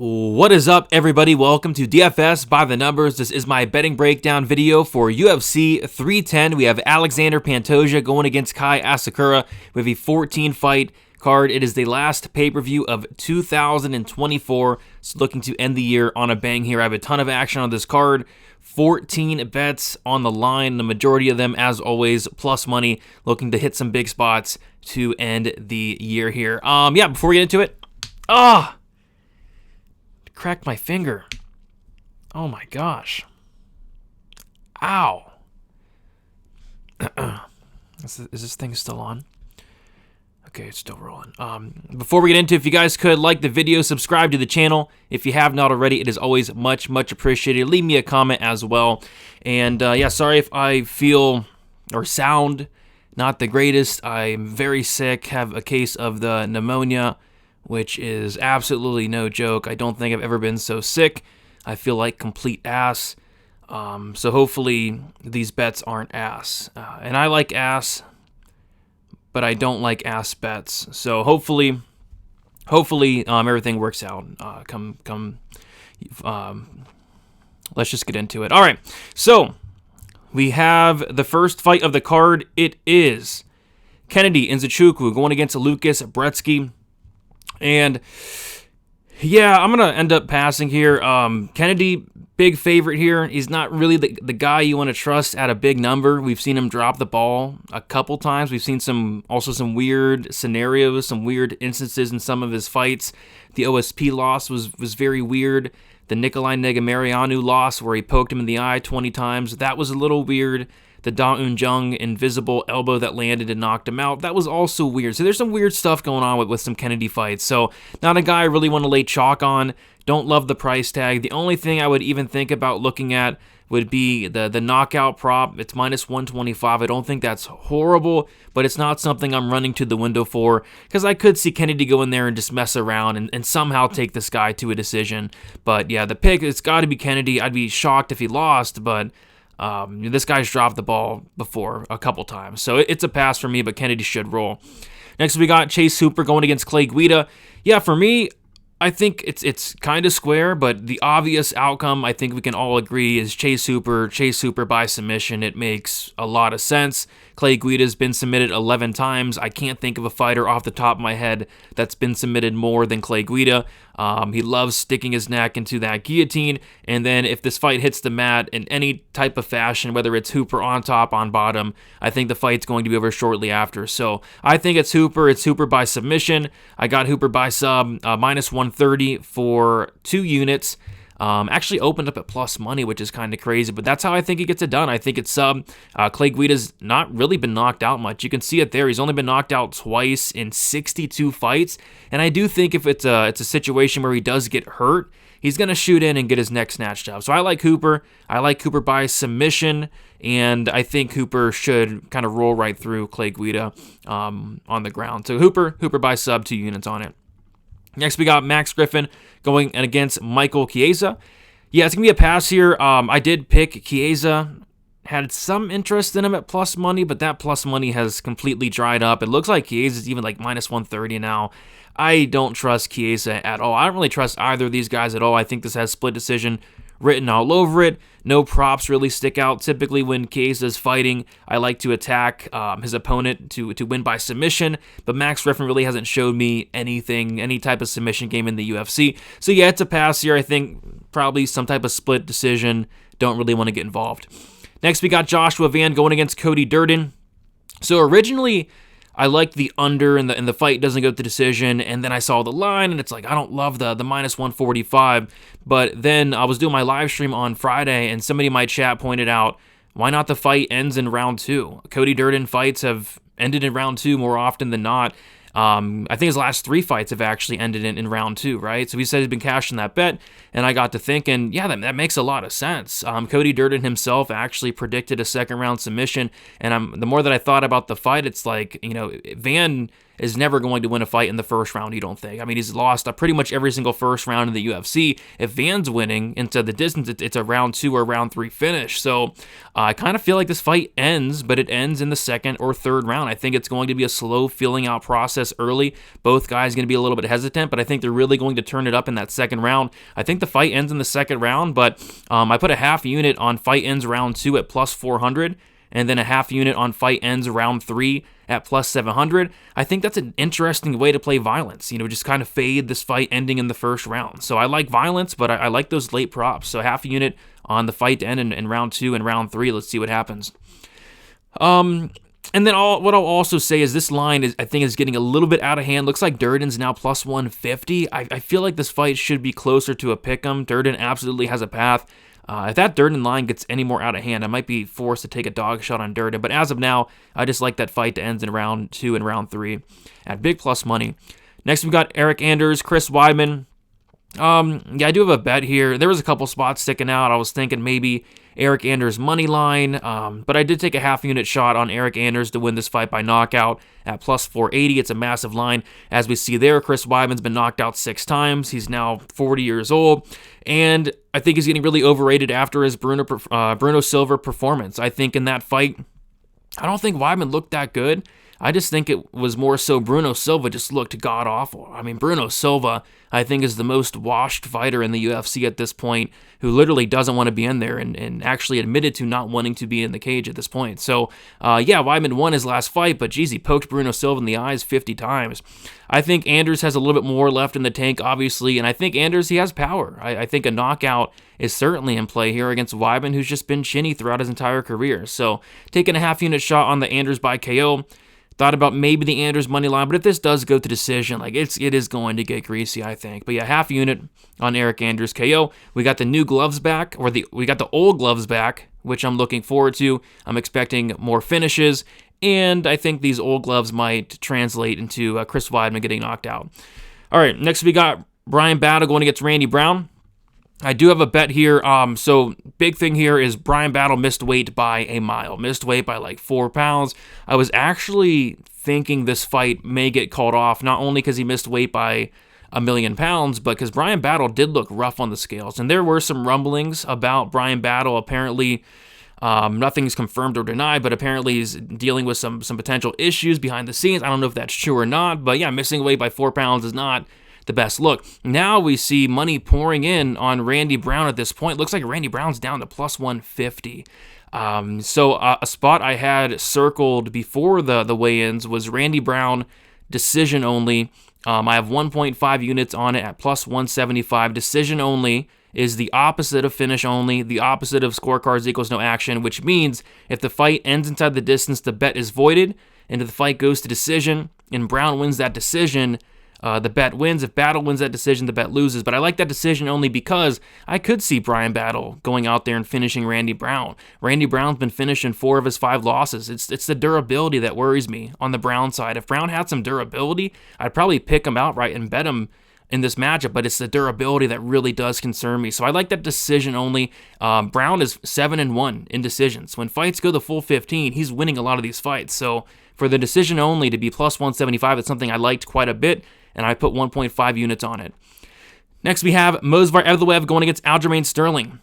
What is up, everybody? Welcome to DFS by the Numbers. This is my betting breakdown video for UFC 310. We have Alexander Pantoja going against Kai Asakura. We have a 14-fight card. It is the last pay-per-view of 2024. So looking to end the year on a bang here. I have a ton of action on this card. 14 bets on the line. The majority of them, as always, plus money. Looking to hit some big spots to end the year here. Before we get into it, cracked my finger. Oh my gosh. Ow. Is this thing still on? Okay, it's still rolling. Before we get into it, if you guys could like the video, subscribe to the channel. If you have not already, it is always much appreciated. Leave me a comment as well. And sorry if I feel or sound not the greatest. I'm very sick, have a case of the pneumonia, which is absolutely no joke. I don't think I've ever been so sick. I feel like complete ass. So hopefully these bets aren't ass. And I like ass, but I don't like ass bets. So hopefully everything works out. Let's just get into it. All right. So we have the first fight of the card. It is Kennedy Nzechukwu going against Lucas Brzeski. And yeah, I'm going to end up passing here. Kennedy, big favorite here. He's not really the guy you want to trust at a big number. We've seen him drop the ball a couple times. We've seen some weird scenarios, some weird instances in some of his fights. The OSP loss was very weird. The Nikolai Negumereanu loss where he poked him in the eye 20 times, that was a little weird. The Da Un Jung invisible elbow that landed and knocked him out, that was also weird. So there's some weird stuff going on with some Kennedy fights. So not a guy I really want to lay chalk on. Don't love the price tag. The only thing I would even think about looking at would be the knockout prop. It's minus 125. I don't think that's horrible, but it's not something I'm running to the window for because I could see Kennedy go in there and just mess around and somehow take this guy to a decision. But yeah, the pick, it's got to be Kennedy. I'd be shocked if he lost, but this guy's dropped the ball before a couple times. So it's a pass for me, but Kennedy should roll. Next, we got Chase Hooper going against Clay Guida. Yeah, for me, I think it's kind of square, but the obvious outcome, I think we can all agree, is Chase Hooper by submission. It makes a lot of sense. Clay Guida's been submitted 11 times. I can't think of a fighter off the top of my head that's been submitted more than Clay Guida. He loves sticking his neck into that guillotine, and then if this fight hits the mat in any type of fashion, whether it's Hooper on top, on bottom, I think the fight's going to be over shortly after. So I think it's Hooper. It's Hooper by submission. I got Hooper by sub, minus 130 for 2 units. Actually opened up at plus money, which is kind of crazy, but that's how I think he gets it done. I think it's sub. Clay Guida's not really been knocked out much. You can see it there. He's only been knocked out twice in 62 fights, and I do think if it's a situation where he does get hurt, he's going to shoot in and get his neck snatched up. So I like Hooper. I like Hooper by submission, and I think Hooper should kind of roll right through Clay Guida on the ground. So Hooper by sub, 2 units on it. Next, we got Max Griffin going against Michael Chiesa. Yeah, it's going to be a pass here. I did pick Chiesa. Had some interest in him at plus money, but that plus money has completely dried up. It looks like Chiesa's even like minus 130 now. I don't trust Chiesa at all. I don't really trust either of these guys at all. I think this has split decision written all over it. No props really stick out. Typically when Chiesa's fighting, I like to attack his opponent to win by submission, but Max Griffin really hasn't showed me anything, any type of submission game in the UFC. So yeah, it's a pass here. I think probably some type of split decision. Don't really want to get involved. Next, we got Joshua Van going against Cody Durden. So originally, I liked the under and the fight doesn't go to decision, and then I saw the line, and it's like, I don't love the minus 145, but then I was doing my live stream on Friday, and somebody in my chat pointed out, why not the fight ends in round 2? Cody Durden fights have ended in round 2 more often than not. I think his last 3 fights have actually ended in round 2, right? So he said he's been cashing that bet, and I got to thinking, yeah, that makes a lot of sense. Cody Durden himself actually predicted a second-round submission, and the more that I thought about the fight, it's like, Van is never going to win a fight in the first round, you don't think? I mean, he's lost pretty much every single first round in the UFC. If Van's winning into the distance, it's a round 2 or round 3 finish. So I kind of feel like this fight ends, but it ends in the second or third round. I think it's going to be a slow feeling out process early. Both guys going to be a little bit hesitant, but I think they're really going to turn it up in that second round. I think the fight ends in the second round, but I put a half unit on fight ends round 2 at plus 400. And then a half unit on fight ends round 3 at plus 700. I think that's an interesting way to play violence. Just kind of fade this fight ending in the first round. So I like violence, but I like those late props. So half a unit on the fight to end in round 2 and round 3. Let's see what happens. And then what I'll also say is this line I think is getting a little bit out of hand. Looks like Durden's now plus 150. I feel like this fight should be closer to a pick'em. Durden absolutely has a path. If that Durden line gets any more out of hand, I might be forced to take a dog shot on Durden. But as of now, I just like that fight to end in round 2 and round 3 at big plus money. Next, we got Eric Anders, Chris Weidman. Yeah, I do have a bet here. There was a couple spots sticking out. I was thinking maybe Eric Anders money line, but I did take a half unit shot on Eric Anders to win this fight by knockout at plus 480. It's a massive line. As we see there, Chris Weidman's been knocked out 6 times. He's now 40 years old, and I think he's getting really overrated after his Bruno Silva performance. I think in that fight, I don't think Weidman looked that good. I just think it was more so Bruno Silva just looked god-awful. I mean, Bruno Silva, I think, is the most washed fighter in the UFC at this point, who literally doesn't want to be in there and actually admitted to not wanting to be in the cage at this point. So, yeah, Weidman won his last fight, but geez, he poked Bruno Silva in the eyes 50 times. I think Anders has a little bit more left in the tank, obviously, and I think Anders, he has power. I think a knockout is certainly in play here against Weidman, who's just been chinny throughout his entire career. So, taking a half-unit shot on the Anders by KO. Thought about maybe the Anders money line, but if this does go to decision, like it is going to get greasy, I think. But yeah, half unit on Eric Anders KO. We got the new gloves back, or we got the old gloves back, which I'm looking forward to. I'm expecting more finishes, and I think these old gloves might translate into Chris Weidman getting knocked out. All right, next we got Brian Battle going against Randy Brown. I do have a bet here. So big thing here is Brian Battle missed weight by a mile. Missed weight by like 4 pounds. I was actually thinking this fight may get called off, not only because he missed weight by 1,000,000 pounds, but because Brian Battle did look rough on the scales. And there were some rumblings about Brian Battle. Apparently, nothing's confirmed or denied, but apparently he's dealing with some potential issues behind the scenes. I don't know if that's true or not, but yeah, missing weight by 4 pounds is not the best look. Now we see money pouring in on Randy Brown at this point. Looks like Randy Brown's down to plus 150. So a spot I had circled before the weigh-ins was Randy Brown decision only. I have 1.5 units on it at plus 175. Decision only is the opposite of finish only, the opposite of scorecards equals no action, which means if the fight ends inside the distance, the bet is voided, and if the fight goes to decision and Brown wins that decision, the bet wins. If Battle wins that decision, the bet loses. But I like that decision only because I could see Brian Battle going out there and finishing Randy Brown. Randy Brown's been finishing 4 of his 5 losses. It's the durability that worries me on the Brown side. If Brown had some durability, I'd probably pick him outright and bet him in this matchup, but it's the durability that really does concern me. So I like that decision only. Brown is 7-1 in decisions. When fights go the full 15, he's winning a lot of these fights. So for the decision only to be plus 175, it's something I liked quite a bit, and I put 1.5 units on it. Next, we have Movsar Evloev going against Aljamain Sterling.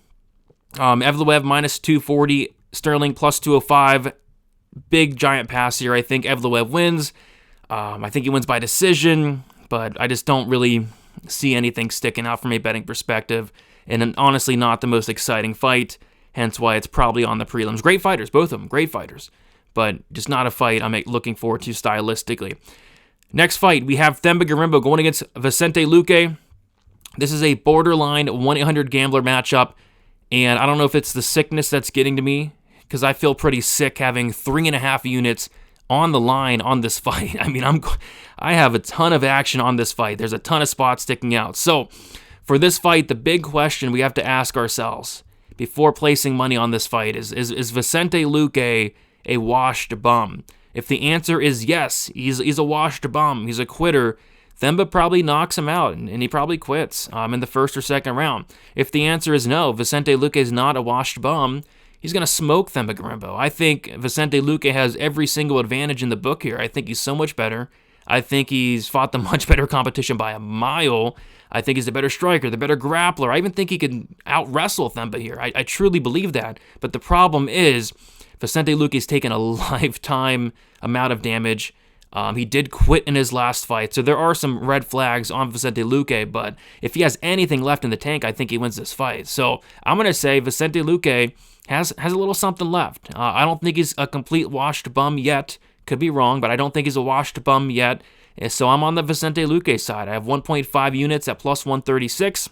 Evloev minus 240, Sterling plus 205. Big giant pass here. I think Evloev wins. I think he wins by decision, but I just don't really see anything sticking out from a betting perspective, and honestly not the most exciting fight, hence why it's probably on the prelims. Great fighters, both of them, great fighters, but just not a fight I'm looking forward to stylistically. Next fight, we have Themba Gorimbo going against Vicente Luque. This is a borderline 1-800 gambler matchup, and I don't know if it's the sickness that's getting to me, because I feel pretty sick having 3.5 units on the line on this fight. I mean, I have a ton of action on this fight. There's a ton of spots sticking out. So for this fight, the big question we have to ask ourselves before placing money on this fight is Vicente Luque a washed bum? If the answer is yes, he's a washed bum, he's a quitter, Themba probably knocks him out, and he probably quits in the first or second round. If the answer is no, Vicente Luque is not a washed bum, he's going to smoke Themba Gorimbo. I think Vicente Luque has every single advantage in the book here. I think he's so much better. I think he's fought the much better competition by a mile. I think he's the better striker, the better grappler. I even think he can out-wrestle Themba here. I truly believe that. But the problem is Vicente Luque's taken a lifetime amount of damage. He did quit in his last fight, so there are some red flags on Vicente Luque, but if he has anything left in the tank, I think he wins this fight. So I'm going to say Vicente Luque has a little something left. I don't think he's a complete washed bum yet. Could be wrong, but I don't think he's a washed bum yet. So I'm on the Vicente Luque side. I have 1.5 units at plus 136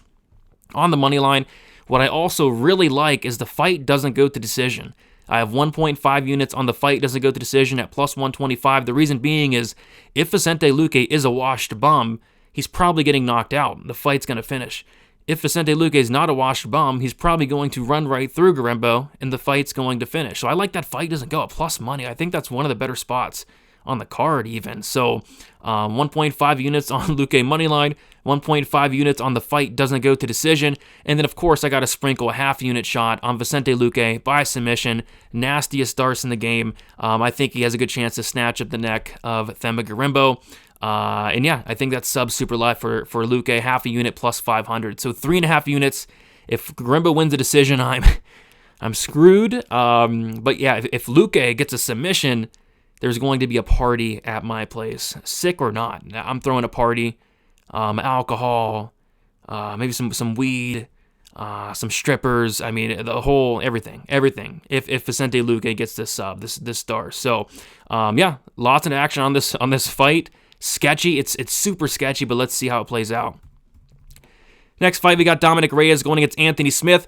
on the money line. What I also really like is the fight doesn't go to decision. I have 1.5 units on the fight doesn't go to decision at plus 125. The reason being is if Vicente Luque is a washed bum, he's probably getting knocked out. The fight's going to finish. If Vicente Luque is not a washed bum, he's probably going to run right through Garembo, and the fight's going to finish. So I like that fight doesn't go at plus money. I think that's one of the better spots on the card even. So 1.5 units on Luque moneyline, 1.5 units on the fight doesn't go to decision, and then of course I got to sprinkle a half unit shot on Vicente Luque by submission. Nastiest starts in the game. I think he has a good chance to snatch up the neck of Themba Garembo. And yeah, I think that's sub super live for Luque, half a unit plus 500. So 3.5 units. If Garembo wins the decision, I'm screwed. But yeah, if Luque gets a submission, there's going to be a party at my place, sick or not. I'm throwing a party, alcohol, maybe some weed, some strippers. I mean, the whole everything. If Vicente Luque gets this sub, this star. So yeah, lots of action on this fight. Sketchy. It's super sketchy, but let's see how it plays out. Next fight, we got Dominic Reyes going against Anthony Smith.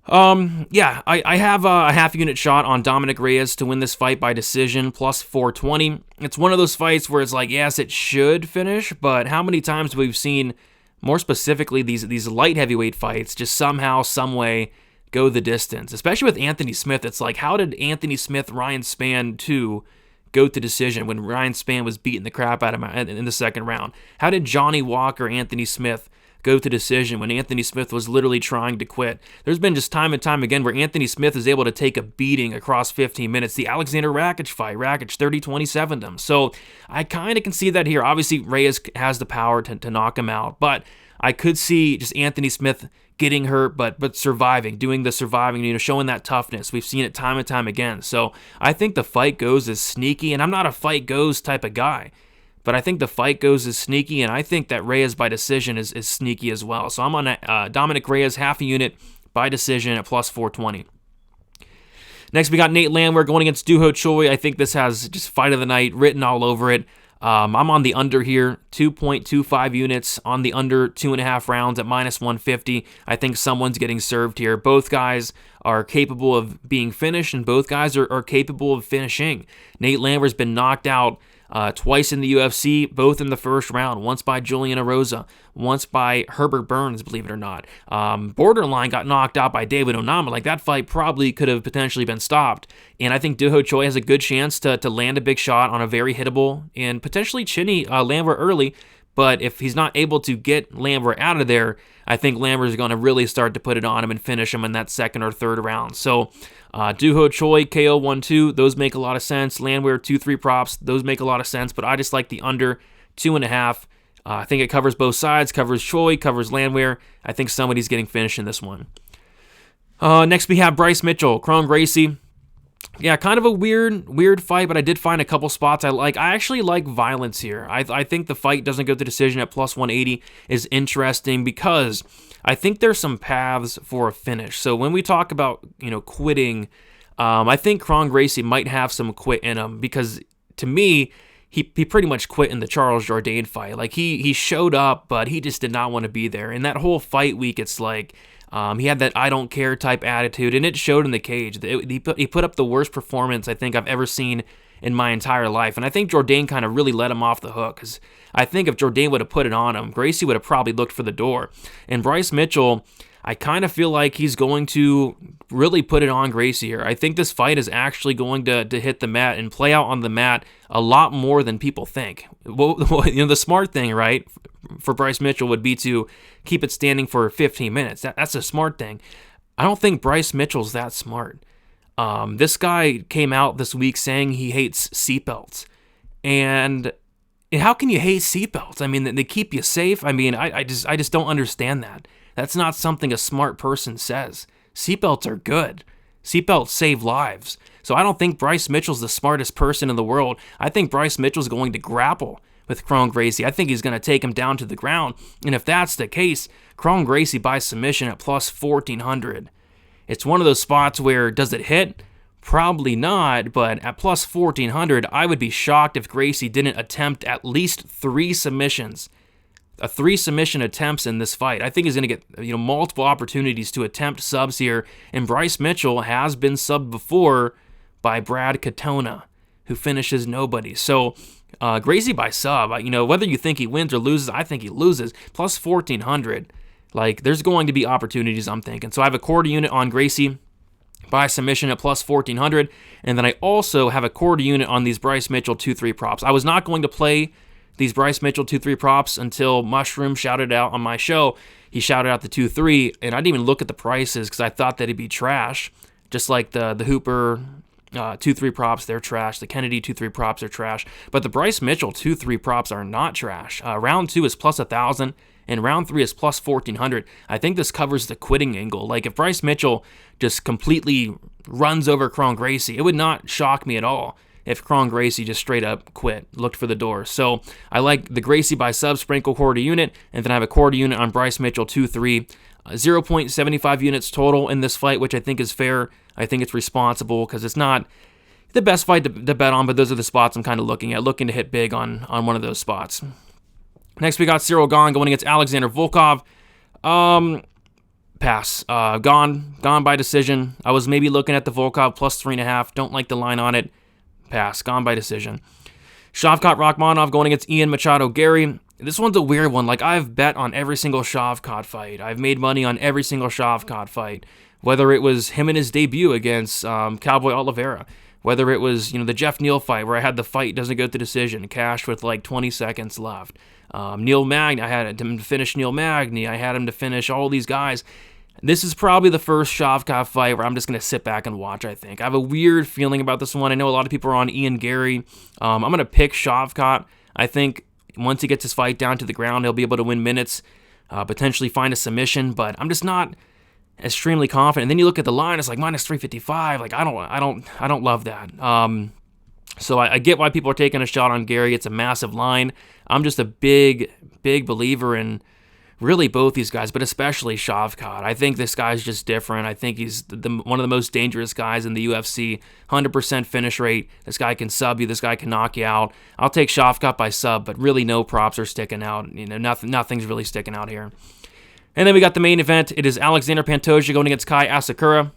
Yeah, I have a half unit shot on Dominic Reyes to win this fight by decision, plus 420. It's one of those fights where it's like, yes, it should finish, but how many times we've seen, more specifically, these light heavyweight fights just somehow, some way go the distance, especially with Anthony Smith. It's like, how did Anthony Smith, Ryan Spann 2 go to decision when Ryan Spann was beating the crap out of him in the second round? How did Johnny Walker, Anthony Smith, go to decision when Anthony Smith was literally trying to quit? There's been just time and time again where Anthony Smith is able to take a beating across 15 minutes. The Alexander Rakic fight, Rakic 30-27 them. So I kind of can see that here. Obviously, Reyes has the power to knock him out, but I could see just Anthony Smith getting hurt, but surviving, doing the surviving, showing that toughness. We've seen it time and time again. So I think the fight goes as sneaky, and I'm not a fight goes type of guy, but I think the fight goes as sneaky, and I think that Reyes by decision is sneaky as well. So I'm on Dominic Reyes, half a unit by decision at plus 420. Next, we got Nate Landwehr going against Doo Ho Choi. I think this has just fight of the night written all over it. I'm on the under here, 2.25 units on the under 2.5 rounds at minus 150. I think someone's getting served here. Both guys are capable of being finished, and both guys are capable of finishing. Nate Landwehr's been knocked out twice in the UFC, both in the first round, once by Julian Erosa, once by Herbert Burns, believe it or not. Borderline got knocked out by David Onama. Like, that fight probably could have potentially been stopped. And I think Doo Ho Choi has a good chance to land a big shot on a very hittable and potentially chinny Landwehr early. But if he's not able to get Landwehr out of there, I think Landwehr is going to really start to put it on him and finish him in that second or third round. So Doo Ho Choi, KO 1-2, those make a lot of sense. Landwehr 2-3 props, those make a lot of sense. But I just like the under 2.5. I think it covers both sides, covers Choi, covers Landwehr. I think somebody's getting finished in this one. Next we have Bryce Mitchell, Kron Gracie. Yeah, kind of a weird fight, but I did find a couple spots I like. I actually like violence here. I think the fight doesn't go to decision at plus 180 is interesting because I think there's some paths for a finish. So when we talk about, quitting, I think Kron Gracie might have some quit in him because to me, he pretty much quit in the Charles Jourdain fight. Like he showed up, but he just did not want to be there. And that whole fight week, it's like, he had that I don't care type attitude, and it showed in the cage. He put up the worst performance I think I've ever seen in my entire life, and I think Jourdain kind of really let him off the hook, because I think if Jourdain would have put it on him, Gracie would have probably looked for the door. And Bryce Mitchell, I kind of feel like he's going to really put it on Gracie here. I think this fight is actually going to hit the mat and play out on the mat a lot more than people think. Well, the smart thing, right, for Bryce Mitchell would be to keep it standing for 15 minutes. That's a smart thing. I don't think Bryce Mitchell's that smart. This guy came out this week saying he hates seatbelts. And how can you hate seatbelts? I mean, they keep you safe. I mean, I just don't understand that. That's not something a smart person says. Seatbelts are good. Seatbelts save lives. So I don't think Bryce Mitchell's the smartest person in the world. I think Bryce Mitchell's going to grapple with Kron Gracie. I think he's going to take him down to the ground. And if that's the case, Kron Gracie by submission at plus 1,400. It's one of those spots where, does it hit? Probably not, but at plus 1,400, I would be shocked if Gracie didn't attempt at least 3 submissions. 3 submission attempts in this fight. I think he's going to get multiple opportunities to attempt subs here, and Bryce Mitchell has been subbed before by Brad Katona, who finishes nobody. So Gracie by sub, whether you think he wins or loses, I think he loses. Plus 1,400, there's going to be opportunities, I'm thinking. So I have a quarter unit on Gracie by submission at plus 1,400, and then I also have a quarter unit on these Bryce Mitchell 2-3 props. I was not going to play these Bryce Mitchell 2-3 props until Mushroom shouted out on my show. He shouted out the 2-3, and I didn't even look at the prices because I thought that it'd be trash. Just like the Hooper 2-3 props, they're trash. The Kennedy 2-3 props are trash. But the Bryce Mitchell 2-3 props are not trash. Round 2 is plus 1,000, and round 3 is plus 1,400. I think this covers the quitting angle. If Bryce Mitchell just completely runs over Kron Gracie, it would not shock me at all if Kron Gracie just straight up quit, looked for the door. So I like the Gracie by sub sprinkle quarter unit, and then I have a quarter unit on Bryce Mitchell 2-3. 0.75 units total in this fight, which I think is fair. I think it's responsible because it's not the best fight to bet on, but those are the spots I'm kind of looking to hit big on one of those spots. Next, we got Cyril Gahn going against Alexander Volkov. Pass. Gone by decision. I was maybe looking at the Volkov plus 3.5. Don't like the line on it. Pass. Gone by decision. Shavkat Rakhmonov going against Ian Machado Gary. This one's a weird one. I've bet on every single Shavkat fight. I've made money on every single Shavkat fight. Whether it was him in his debut against Cowboy Oliveira. Whether it was, the Jeff Neal fight where I had the fight doesn't go to decision. Cash with 20 seconds left. Neil Magny, I had him to finish Neil Magny. I had him to finish all these guys. This is probably the first Shavkat fight where I'm just going to sit back and watch, I think. I have a weird feeling about this one. I know a lot of people are on Ian Gary. I'm going to pick Shavkat. I think once he gets his fight down to the ground, he'll be able to win minutes, potentially find a submission, but I'm just not extremely confident. And then you look at the line, it's minus 355. I don't love that. So I get why people are taking a shot on Gary. It's a massive line. I'm just a big believer in really both these guys, but especially Shavkat. I think this guy's just different. I think he's one of the most dangerous guys in the UFC. 100% finish rate. This guy can sub you. This guy can knock you out. I'll take Shavkat by sub, but really no props are sticking out. Nothing's really sticking out here. And then we got the main event. It is Alexander Pantoja going against Kai Asakura.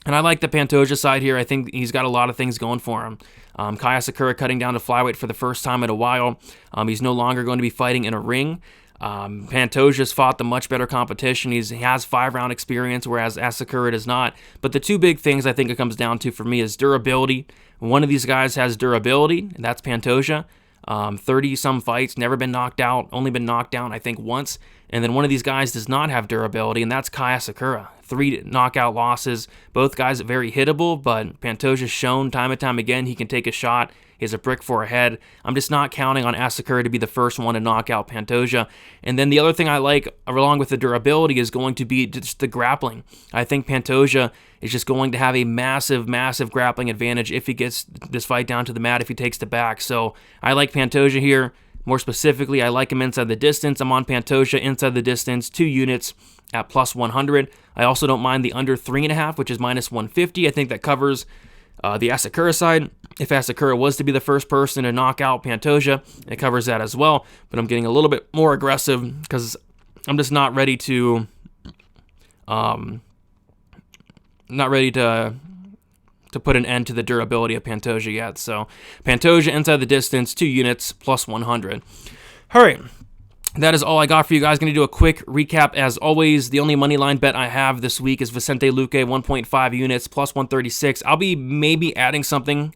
And I like the Pantoja side here. I think he's got a lot of things going for him. Kai Asakura cutting down to flyweight for the first time in a while. He's no longer going to be fighting in a ring. Pantoja's fought the much better competition. He has 5-round experience, whereas Asakura does not. But the two big things I think it comes down to for me is durability. One of these guys has durability, and that's Pantoja. 30-some fights, never been knocked out, only been knocked down, I think, once. And then one of these guys does not have durability, and that's Kai Asakura. 3 knockout losses. Both guys are very hittable, but Pantoja's shown time and time again he can take a shot. He has a brick for a head. I'm just not counting on Asakura to be the first one to knock out Pantoja. And then the other thing I like, along with the durability, is going to be just the grappling. I think Pantoja is just going to have a massive grappling advantage if he gets this fight down to the mat, if he takes the back. So I like Pantoja here. More specifically, I like him inside the distance. I'm on Pantoja inside the distance, 2 units at plus 100. I also don't mind the under 3.5, which is minus 150. I think that covers the Asakura side. If Asakura was to be the first person to knock out Pantoja, it covers that as well. But I'm getting a little bit more aggressive because I'm just not ready to put an end to the durability of Pantoja yet. So Pantoja inside the distance, 2 units, plus 100. All right. That is all I got for you guys. Going to do a quick recap. As always, the only money line bet I have this week is Vicente Luque, 1.5 units, plus 136. I'll be maybe adding something.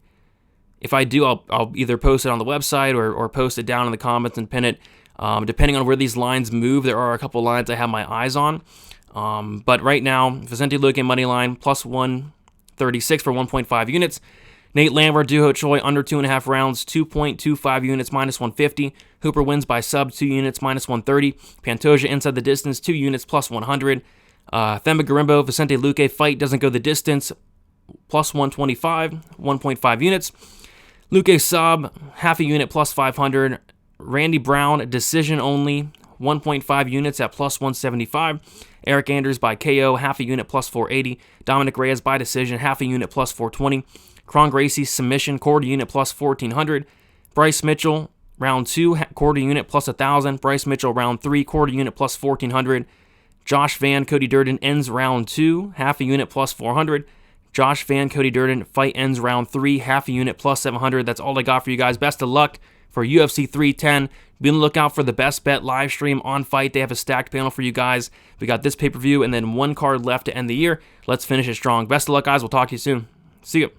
If I do, I'll either post it on the website or post it down in the comments and pin it. Depending on where these lines move, there are a couple lines I have my eyes on. But right now, Vicente Luque money line, plus 136 for 1.5 units. Nate Lambert, Duho Choi, under 2.5 rounds, 2.25 units, minus 150. Hooper wins by sub, 2 units, minus 130. Pantoja inside the distance, 2 units, plus 100. Themba Gorimbo, Vicente Luque fight doesn't go the distance, plus 125, 1.5 units. Luque sub, half a unit, plus 500. Randy Brown, decision only, 1.5 units at plus 175. Eric Anders by KO, half a unit, plus 480. Dominic Reyes by decision, half a unit, plus 420. Kron Gracie, submission, quarter unit, plus 1400. Bryce Mitchell, round 2, quarter unit, plus 1000. Bryce Mitchell, round 3, quarter unit, plus 1400. Josh Van, Cody Durden ends round 2, half a unit, plus 400. Josh Van, Cody Durden, fight ends round 3, half a unit, plus 700. That's all I got for you guys. Best of luck for UFC 310. Be on the lookout for the Best Bet live stream on Fight. They have a stacked panel for you guys. We got this pay-per-view and then one card left to end the year. Let's finish it strong. Best of luck, guys. We'll talk to you soon. See you.